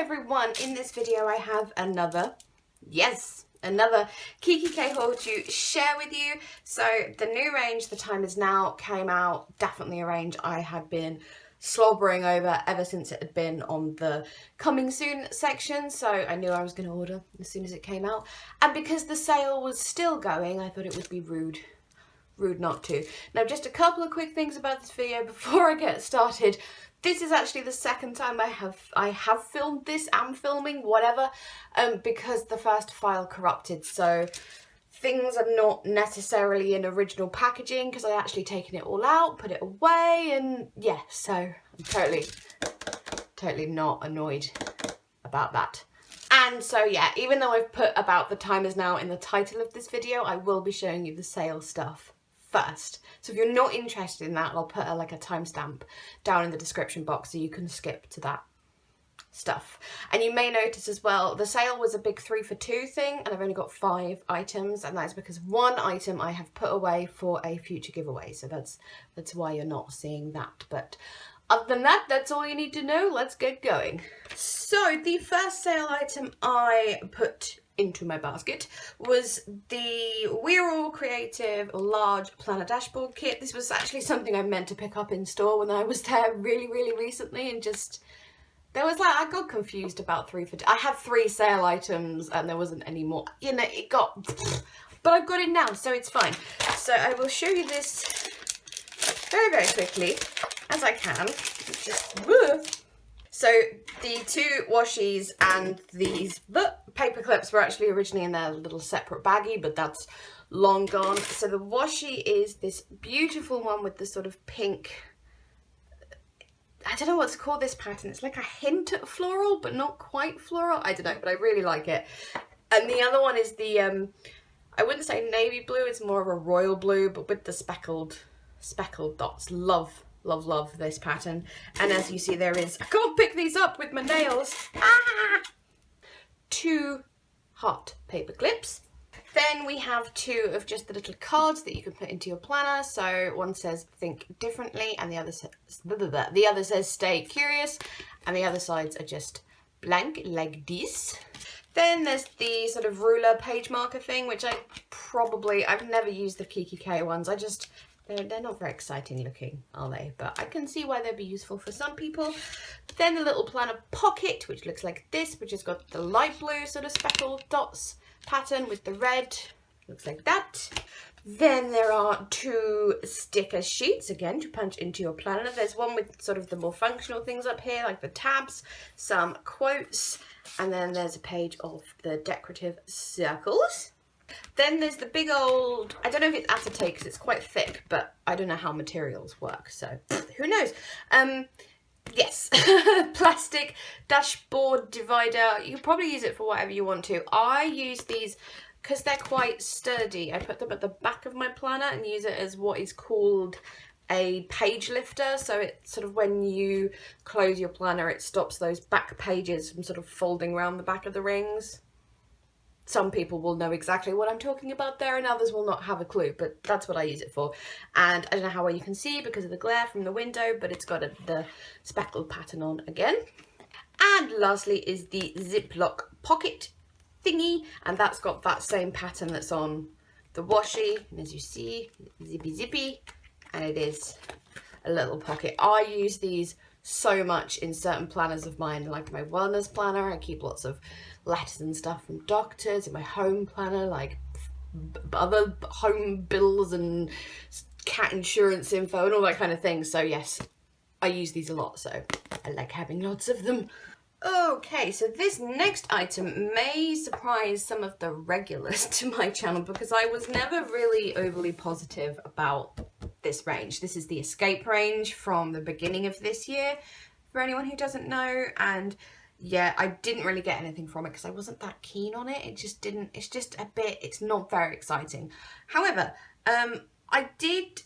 everyone, in this video I have another KIKKI.K haul to share with you. So the new range, The Time Is Now, came out. Definitely a range I had been slobbering over ever since it had been on the coming soon section, so I knew I was going to order as soon as it came out. And because the sale was still going, I thought it would be rude not to. Now, just a couple of quick things about this video before I get started. This is actually the second time I have filmed this, am filming, whatever, because the first file corrupted, so things are not necessarily in original packaging because I actually taken it all out, put it away, and yeah, so I'm totally not annoyed about that. And so yeah, even though I've put about The Time Is Now in the title of this video, I will be showing you the sale stuff first. So if you're not interested in that, I'll put a timestamp down in the description box so you can skip to that stuff. And you may notice as well, the sale was a big 3 for 2 thing, and I've only got 5 items, and that's because one item I have put away for a future giveaway, so that's why you're not seeing that. But other than that, that's all you need to know. Let's get going. So the first sale item I put into my basket was the We're All Creative large planner dashboard kit. This was actually something I meant to pick up in store when I was there really recently, and just there was I got confused about 3 for 2. I had 3 sale items and there wasn't any more, you know, it got, but I've got it now, so it's fine. So I will show you this very quickly as I can. Just, so the 2 washies and these paper clips were actually originally in their little separate baggie, but that's long gone. So the washi is this beautiful one with the sort of pink, I don't know what to call this pattern. It's like a hint at floral, but not quite floral. I don't know, but I really like it. And the other one is the, I wouldn't say navy blue, it's more of a royal blue, but with the speckled dots. Love this pattern. And as you see, there is, I can't pick these up with my nails. 2 heart paper clips. Then we have 2 of just the little cards that you can put into your planner. So one says think differently, and the other says stay curious, and the other sides are just blank like this. Then there's the sort of ruler page marker thing, which I've never used the KIKKI.K ones. They're not very exciting looking, are they? But I can see why they'd be useful for some people. Then the little planner pocket, which looks like this, which has got the light blue sort of speckled dots pattern with the red, looks like that. Then there are 2 sticker sheets, again, to punch into your planner. There's one with sort of the more functional things up here, like the tabs, some quotes, and then there's a page of the decorative circles. Then there's the big old, I don't know if it's acetate because it's quite thick, but I don't know how materials work, so who knows. Yes, plastic dashboard divider. You can probably use it for whatever you want to. I use these because they're quite sturdy. I put them at the back of my planner and use it as what is called a page lifter. So it sort of, when you close your planner, it stops those back pages from sort of folding around the back of the rings. Some people will know exactly what I'm talking about there, and others will not have a clue, but that's what I use it for. And I don't know how well you can see because of the glare from the window, but it's got the speckled pattern on again. And lastly is the Ziploc Pocket thingy, and that's got that same pattern that's on the washi. And as you see, zippy, and it is a little pocket. I use these so much in certain planners of mine, like my wellness planner. I keep lots of letters and stuff from doctors. In my home planner, like other home bills and cat insurance info and all that kind of thing. So yes, I use these a lot, so I like having lots of them. Okay, so this next item may surprise some of the regulars to my channel because I was never really overly positive about this range. This is the Escape range from the beginning of this year, for anyone who doesn't know. And yeah, I didn't really get anything from it because I wasn't that keen on it. It's not very exciting. However, I did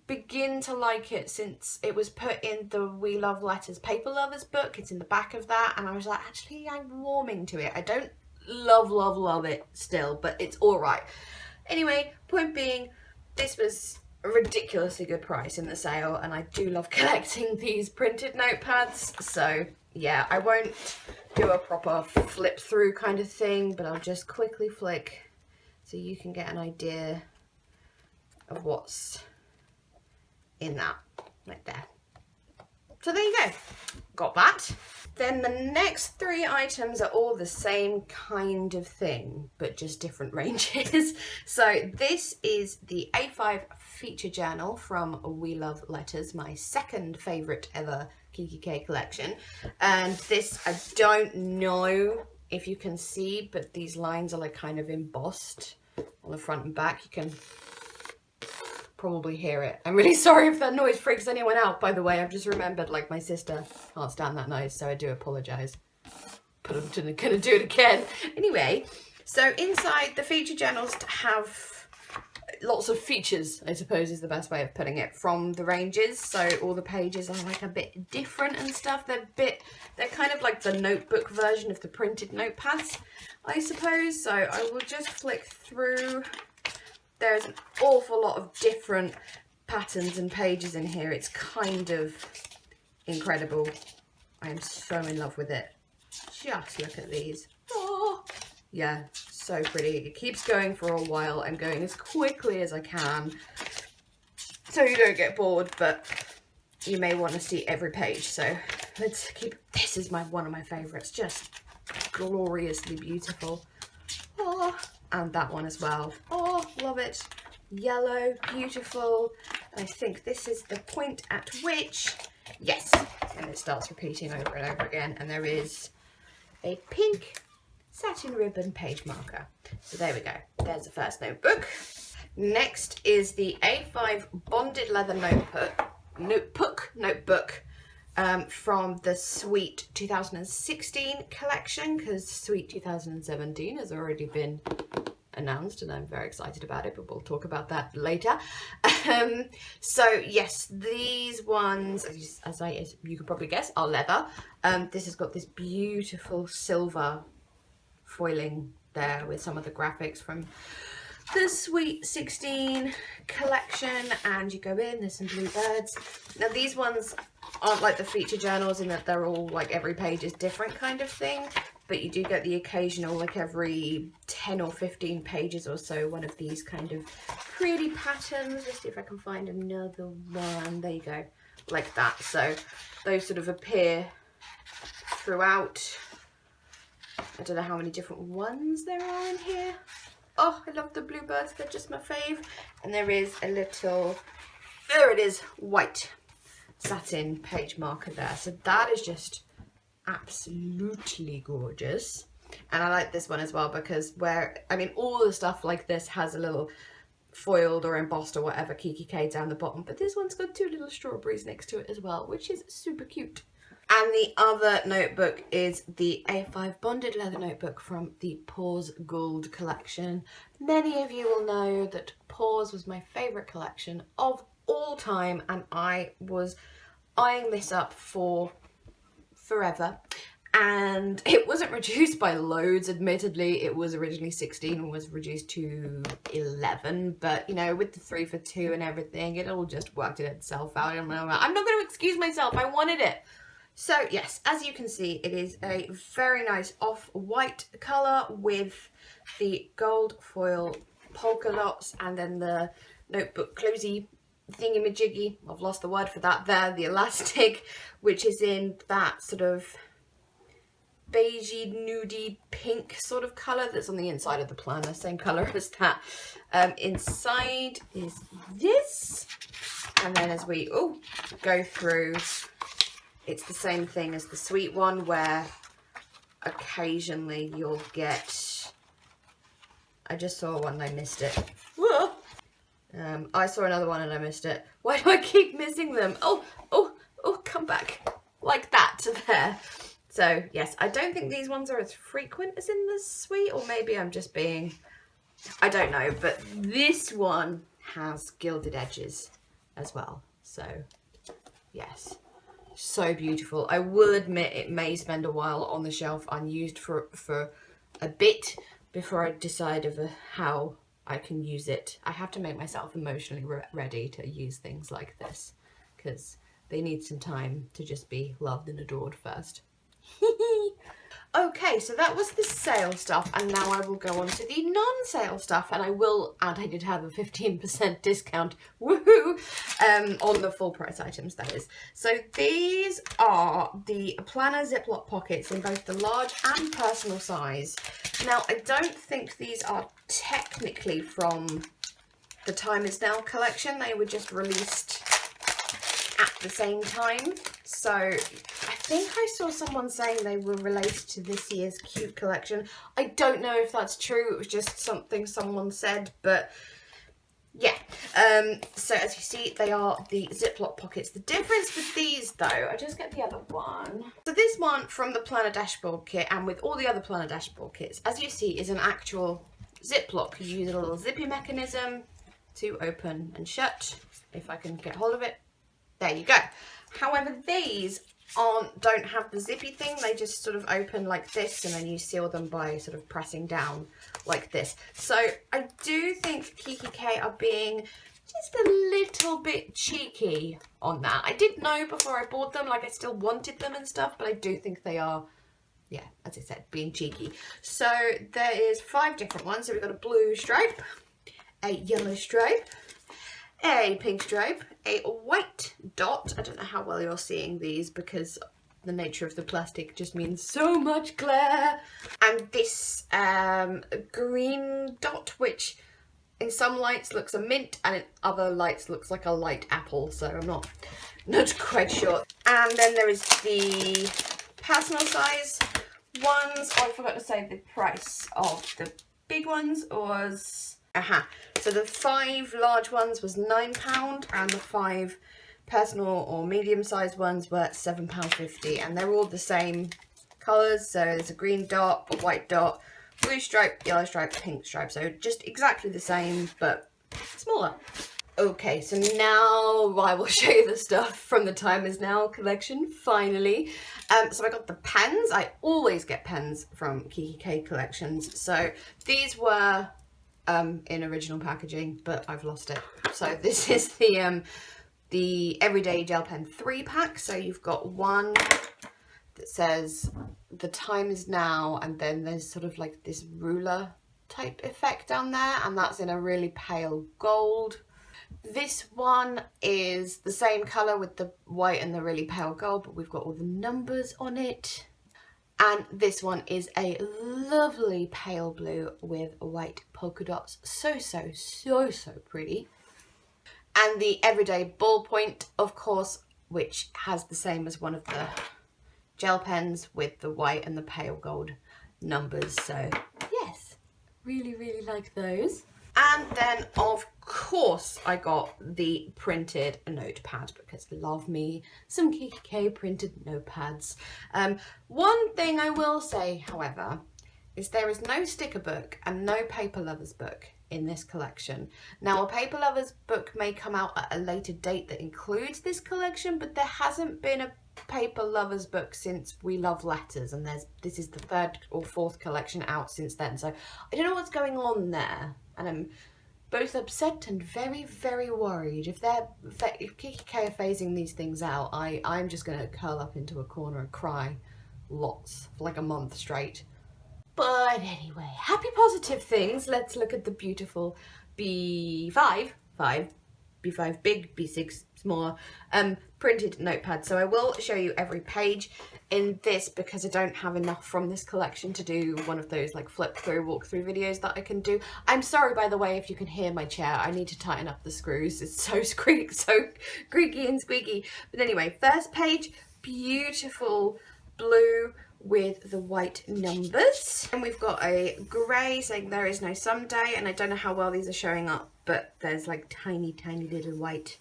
begin to like it since it was put in the We Love Letters Paper Lovers book. It's in the back of that, and I was like, actually, I'm warming to it. I don't love it still, but it's all right. Anyway, point being, this was a ridiculously good price in the sale, and I do love collecting these printed notepads, so yeah, I won't do a proper flip through kind of thing, but I'll just quickly flick so you can get an idea of what's in that, right there. So there you go, got that. Then the next 3 items are all the same kind of thing, but just different ranges. So this is the A5 feature journal from We Love Letters, my second favourite ever KIKKI.K collection. And this, I don't know if you can see, but these lines are like kind of embossed on the front and back. You can probably hear it. I'm really sorry if that noise freaks anyone out, by the way. I've just remembered, like, my sister can't stand that noise, so I do apologise. But I'm gonna do it again. Anyway, so inside the feature journals have lots of features, I suppose is the best way of putting it, from the ranges. So all the pages are like a bit different and stuff. They're kind of like the notebook version of the printed notepads, I suppose. So I will just flick through. There's an awful lot of different patterns and pages in here. It's kind of incredible. I am so in love with it. Just look at these. Oh, yeah, so pretty. It keeps going for a while. I'm going as quickly as I can so you don't get bored, but you may want to see every page. So let's keep, this is one of my favorites. Just gloriously beautiful. Oh, and that one as well. Oh, love it. Yellow, beautiful. I think this is the point at which, yes, and it starts repeating over and over again. And there is a pink satin ribbon page marker. So there we go. There's the first notebook. Next is the A5 bonded leather notebook from the Sweet 2016 collection, because Sweet 2017 has already been announced and I'm very excited about it, but we'll talk about that later. So yes, these ones, as you can probably guess, are leather. This has got this beautiful silver foiling there with some of the graphics from the Sweet 16 collection, and you go in, there's some blue birds. Now these ones aren't like the feature journals in that they're all like every page is different kind of thing, but you do get the occasional, like every 10 or 15 pages or so, one of these kind of pretty patterns. Let's see if I can find another one. There you go, like that. So those sort of appear throughout. I don't know how many different ones there are in here. Oh, I love the bluebirds, they're just my fave. And there is a little, there it is, white satin page marker there. So that is just absolutely gorgeous. And I like this one as well because all the stuff like this has a little foiled or embossed or whatever KIKKI.K down the bottom, but this one's got 2 little strawberries next to it as well, which is super cute. And the other notebook is the A5 bonded leather notebook from the Paws Gold collection. Many of you will know that Paws was my favourite collection of all time, and I was eyeing this up for forever. And it wasn't reduced by loads, admittedly. It was originally 16 and was reduced to 11. But, you know, with the 3 for 2 and everything, it all just worked itself out. I'm not going to excuse myself. I wanted it. So yes, as you can see, it is a very nice off-white colour with the gold foil polka dots and then the notebook closey thingy-majiggy. I've lost the word for that there, the elastic, which is in that sort of beigey, nudie, pink sort of colour that's on the inside of the planner, same colour as that. Inside is this, and then as we go through, it's the same thing as the Sweet one, where occasionally you'll get, I just saw one and I missed it. Whoa! I saw another one and I missed it. Why do I keep missing them? Oh, come back. Like that to there. So yes, I don't think these ones are as frequent as in the Sweet, or maybe I'm just being, I don't know, but this one has gilded edges as well. So yes. So beautiful. I will admit it may spend a while on the shelf unused for a bit before I decide of how I can use it. I have to make myself emotionally ready to use things like this because they need some time to just be loved and adored first. Okay, so that was the sale stuff, and now I will go on to the non-sale stuff, and I will add, I did have a 15% discount, woohoo, on the full price items, that is. So these are the planner Ziploc pockets in both the large and personal size. Now, I don't think these are technically from the Time Is Now collection. They were just released at the same time. So I think I saw someone saying they were related to this year's Cute collection. I don't know if that's true. It was just something someone said, but yeah. So as you see, they are the Ziploc pockets. The difference with these though, I just get the other one. So this one from the planner dashboard kit, and with all the other planner dashboard kits, as you see, is an actual Ziploc. You use a little zippy mechanism to open and shut, if I can get hold of it. There you go. However, these don't have the zippy thing. They just sort of open like this, and then you seal them by sort of pressing down like this. So I do think KIKKI.K are being just a little bit cheeky on that. I did know before I bought them, like I still wanted them and stuff, but I do think they are, yeah, as I said, being cheeky. So there is 5 different ones. So we've got a blue stripe, a yellow stripe, a pink stripe, a white dot. I don't know how well you're seeing these because the nature of the plastic just means so much glare. And this green dot, which in some lights looks a mint and in other lights looks like a light apple. So I'm not quite sure. And then there is the personal size ones. Oh, I forgot to say the price of the big ones was... So the 5 large ones was £9, and the 5 personal or medium-sized ones were £7.50, and they're all the same colours. So there's a green dot, a white dot, blue stripe, yellow stripe, pink stripe. So just exactly the same, but smaller. Okay, so now I will show you the stuff from the Time Is Now collection, finally. So I got the pens. I always get pens from KIKKI.K collections. So these were... in original packaging, but I've lost it. So this is the Everyday Gel Pen 3-pack. So you've got one that says the time is now, and then there's sort of like this ruler type effect down there, and that's in a really pale gold. This one is the same colour with the white and the really pale gold, but we've got all the numbers on it. And this one is a lovely pale blue with white polka dots. So pretty. And the Everyday Ballpoint, of course, which has the same as one of the gel pens with the white and the pale gold numbers. So yes, really like those. And then, of course, I got the printed notepad because love me some KIKKI.K printed notepads. One thing I will say, however, is there is no sticker book and no paper lovers book in this collection. Now, a paper lovers book may come out at a later date that includes this collection, but there hasn't been a paper lovers book since We Love Letters, and this is the 3rd or 4th collection out since then. So I don't know what's going on there. And I'm both upset and very worried. If KIKKI.K are phasing these things out, I'm just going to curl up into a corner and cry lots for like a month straight. But anyway, happy positive things. Let's look at the beautiful B5 big, B6 smaller, printed notepad. So I will show you every page in this because I don't have enough from this collection to do one of those like flip through, walk through videos that I can do. I'm sorry, by the way, if you can hear my chair. I need to tighten up the screws. It's so creaky and squeaky. But anyway, first page, beautiful blue with the white numbers, and we've got a grey saying there is no someday, and I don't know how well these are showing up, but there's like tiny little white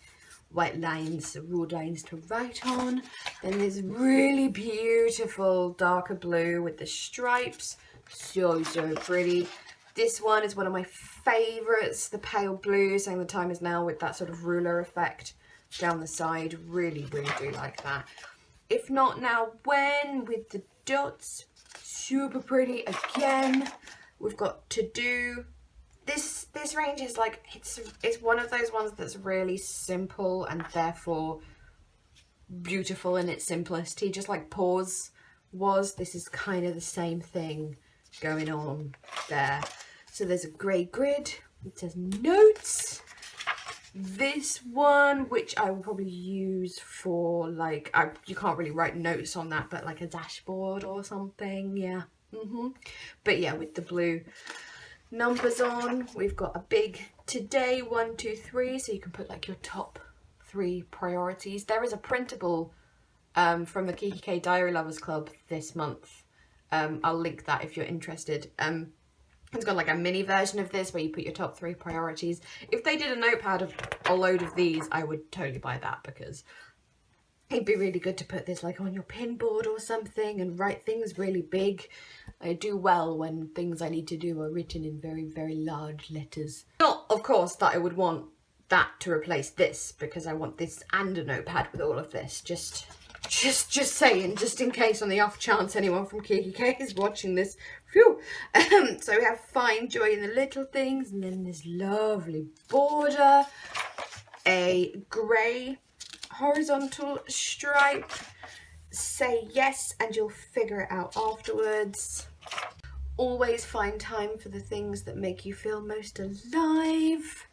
lines, ruled lines to write on. Then there's really beautiful darker blue with the stripes, so pretty. This one is one of my favourites, the pale blue saying the time is now with that sort of ruler effect down the side. Really do like that. If not now, when, with the dots, super pretty. Again, we've got to do. This range is like, it's one of those ones that's really simple and therefore beautiful in its simplicity. Just like pause was, this is kind of the same thing going on there. So there's a grey grid, it says notes. This one, which I will probably use for like, you can't really write notes on that, but like a dashboard or something, yeah. But yeah, with the blue numbers on, we've got a big today 1, 2, 3, so you can put like your top 3 priorities. There is a printable from the KIKKI.K Diary Lovers Club this month. I'll link that if you're interested. It's got like a mini version of this where you put your top 3 priorities. If they did a notepad of a load of these, I would totally buy that, because it'd be really good to put this like on your pin board or something and write things really big. I do well when things I need to do are written in very, very large letters. Not, of course, that I would want that to replace this, because I want this and a notepad with all of this. Just saying, just in case, on the off chance anyone from KIKKI.K is watching this. Phew. So we have find joy in the little things, and then this lovely border, a grey horizontal stripe, say yes and you'll figure it out afterwards. Always find time for the things that make you feel most alive.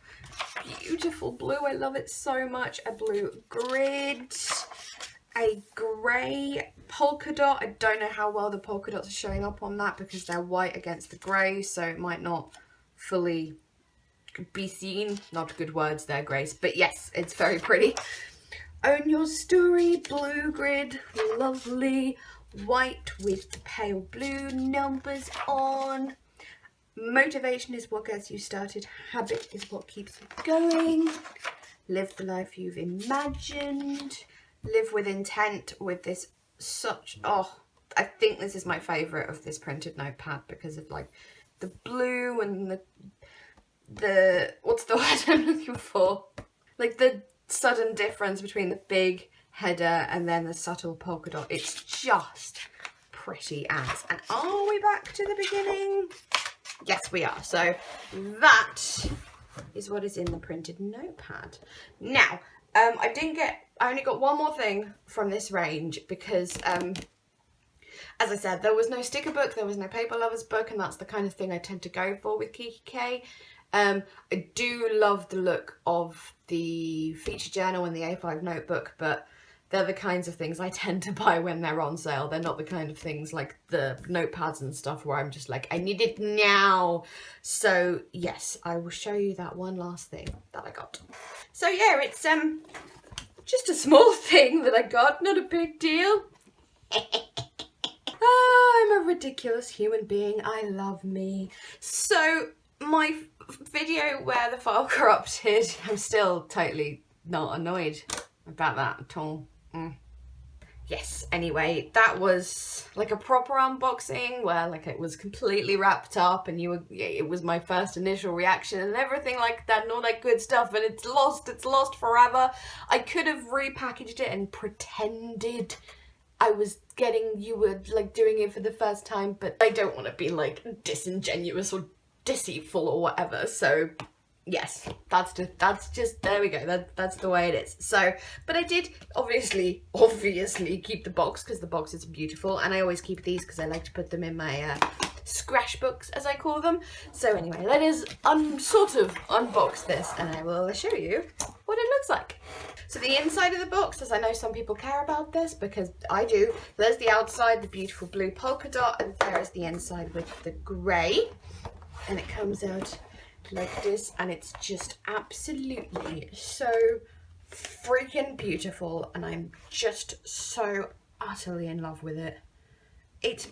Beautiful blue, I love it so much. A blue grid, a grey polka dot. I don't know how well the polka dots are showing up on that because they're white against the grey, so it might not fully be seen. Not good words there, Grace, but yes, it's very pretty. Own your story, blue grid, lovely. White with the pale blue numbers on. Motivation is what gets you started. Habit is what keeps you going. Live the life you've imagined. Live with intent with this such, oh, I think this is my favourite of this printed notepad because of like the blue and the what's the word I'm looking for? Like the sudden difference between the big header and then the subtle polka dot. It's just pretty as. And are we back to the beginning? Yes, we are. So that is what is in the printed notepad. Now, I only got one more thing from this range because, as I said, there was no sticker book, there was no paper lovers book, and that's the kind of thing I tend to go for with KIKKI.K. I do love the look of the feature journal and the A5 notebook, but they're the kinds of things I tend to buy when they're on sale. They're not the kind of things like the notepads and stuff where I'm just like, I need it now. So yes, I will show you that one last thing that I got. So yeah, it's just a small thing that I got, not a big deal. I'm a ridiculous human being. I love me. So my video where the file corrupted, I'm still totally not annoyed about that at all. Yes, anyway, that was like a proper unboxing where like it was completely wrapped up and it was my first initial reaction and everything like that and all that good stuff, and it's lost forever. I could have repackaged it and pretended you were like doing it for the first time, but I don't want to be like disingenuous or deceitful or whatever, so yes, that's just there we go, that's the way it is. So, but I did obviously keep the box because the box is beautiful, and I always keep these because I like to put them in my scratch books, as I call them. So anyway, let us sort of unbox this and I will show you what it looks like. So the inside of the box, as I know some people care about this because I do, there's the outside, the beautiful blue polka dot, and there is the inside with the grey, and it comes out like this, and it's just absolutely so freaking beautiful, and I'm just so utterly in love with it. It's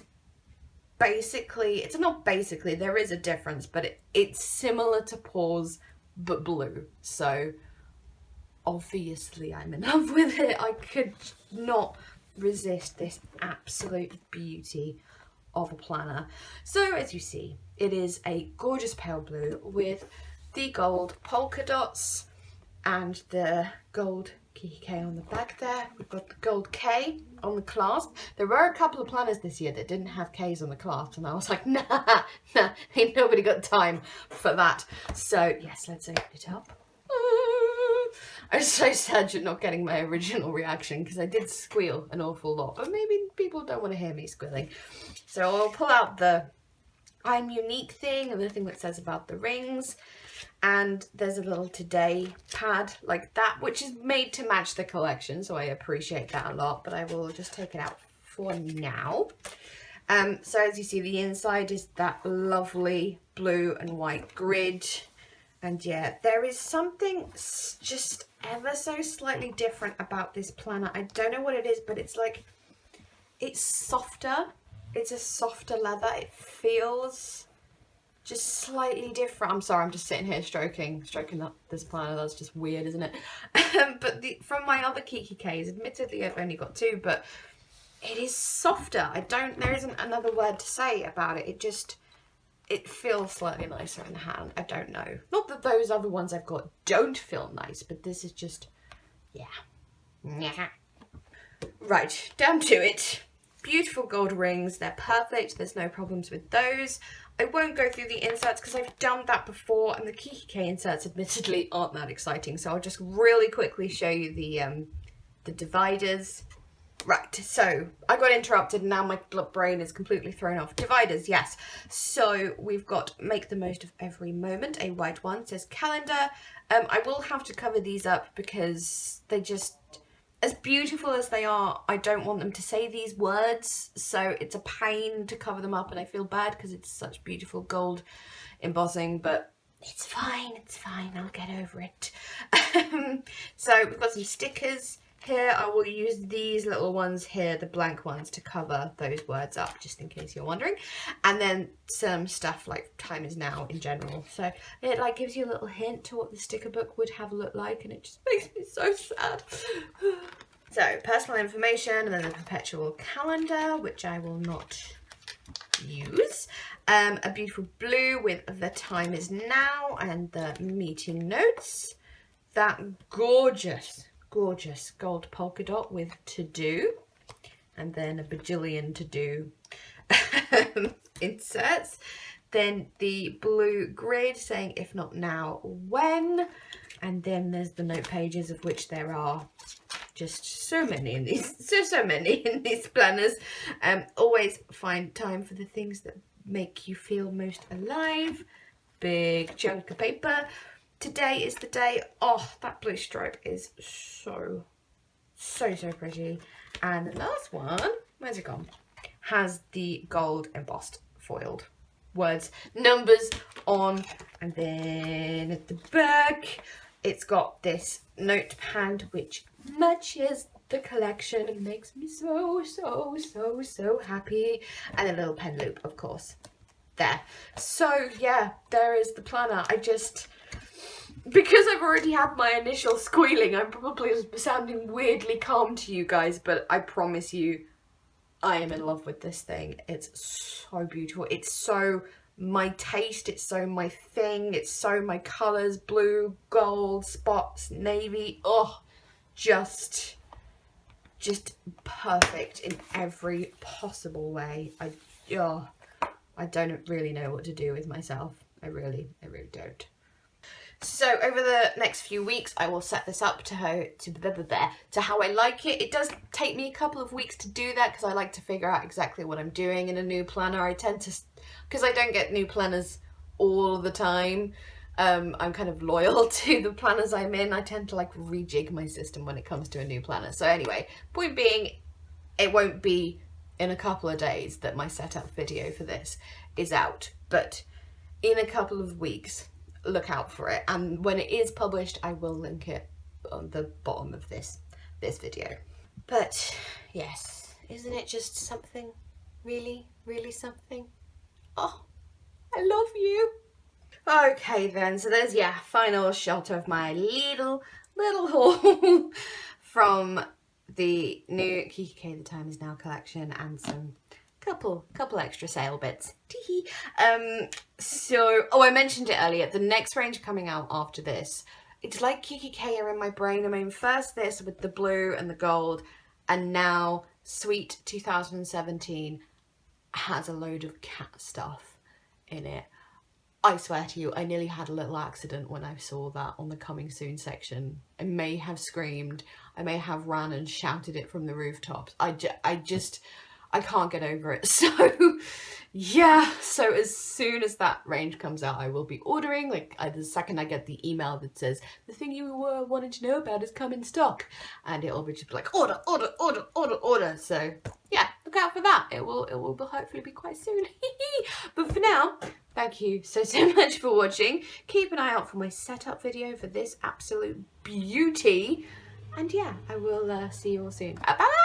not basically, there is a difference, but it's similar to Paws but blue, so obviously I'm in love with it. I could not resist this absolute beauty of a planner. So as you see, it is a gorgeous pale blue with the gold polka dots and the gold KIKKI.K on the back there. We've got the gold K on the clasp. There were a couple of planners this year that didn't have K's on the clasp, and I was like, nah, ain't nobody got time for that. So yes, let's open it up. I'm so sad you're not getting my original reaction because I did squeal an awful lot, but maybe people don't want to hear me squealing. So I'll pull out the I'm unique thing and the thing that says about the rings, and there's a little today pad like that, which is made to match the collection, so I appreciate that a lot, but I will just take it out for now. So as you see, the inside is that lovely blue and white grid. And yeah, there is something just ever so slightly different about this planner. I don't know what it is, but it's like, it's softer. It's a softer leather. It feels just slightly different. I'm sorry, I'm just sitting here stroking up this planner. That's just weird, isn't it? But from my other KIKKI.Ks, admittedly I've only got 2, but it is softer. There isn't another word to say about it. It feels slightly nicer in the hand. I don't know. Not that those other ones I've got don't feel nice, but this is just, yeah. Right, down to it. Beautiful gold rings. They're perfect. There's no problems with those. I won't go through the inserts because I've done that before, and the KIKKI.K inserts admittedly aren't that exciting. So I'll just really quickly show you the dividers. Right, so I got interrupted and now my brain is completely thrown off. Dividers, yes. So we've got make the most of every moment, a white one, says calendar. I will have to cover these up because they just, as beautiful as they are, I don't want them to say these words. So it's a pain to cover them up, and I feel bad because it's such beautiful gold embossing, but it's fine, I'll get over it. So we've got some stickers. Here I will use these little ones here, the blank ones, to cover those words up, just in case you're wondering. And then some stuff like time is now in general. So it like gives you a little hint to what the sticker book would have looked like, and it just makes me so sad. So personal information, and then the perpetual calendar, which I will not use. A beautiful blue with the time is now and the meeting notes. That gorgeous gold polka dot with to do, and then a bajillion to do inserts. Then the blue grid saying if not now, when. And then there's the note pages, of which there are just so many in these, so many in these planners. Always find time for the things that make you feel most alive. Big chunk of paper. Today is the day. Oh, that blue stripe is so pretty. And the last one, where's it gone? Has the gold embossed foiled words, numbers on. And then at the back, it's got this notepad which matches the collection and makes me so happy. And a little pen loop, of course, there. So yeah, there is the planner. Because I've already had my initial squealing, I'm probably sounding weirdly calm to you guys, but I promise you, I am in love with this thing. It's so beautiful. It's so my taste. It's so my thing. It's so my colours, blue, gold, spots, navy. Oh, just perfect in every possible way. I don't really know what to do with myself. I really don't. So over the next few weeks, I will set this up to how I like it. It does take me a couple of weeks to do that because I like to figure out exactly what I'm doing in a new planner. I tend to, because I don't get new planners all the time, I'm kind of loyal to the planners I'm in. I tend to like rejig my system when it comes to a new planner. So anyway, point being, it won't be in a couple of days that my setup video for this is out, but in a couple of weeks, look out for it, and when it is published I will link it on the bottom of this video. But yes, isn't it just something? Really something? Oh, I love you. Okay then, so there's final shot of my little haul from the new KIKKI.K The Time Is Now collection, and some couple extra sale bits. So, I mentioned it earlier, the next range coming out after this, it's like KIKKI.K are in my brain. I mean, first this with the blue and the gold, and now Sweet 2017 has a load of cat stuff in it. I swear to you, I nearly had a little accident when I saw that on the coming soon section. I may have screamed, I may have ran and shouted it from the rooftops. I can't get over it. So yeah, so as soon as that range comes out, I will be ordering. Like the second I get the email that says the thing you were wanting to know about has come in stock, and it'll be just like order, order, order, order, order. So yeah, look out for that. It will hopefully be quite soon. But for now, thank you so much for watching. Keep an eye out for my setup video for this absolute beauty. And yeah, I will see you all soon. Bye bye.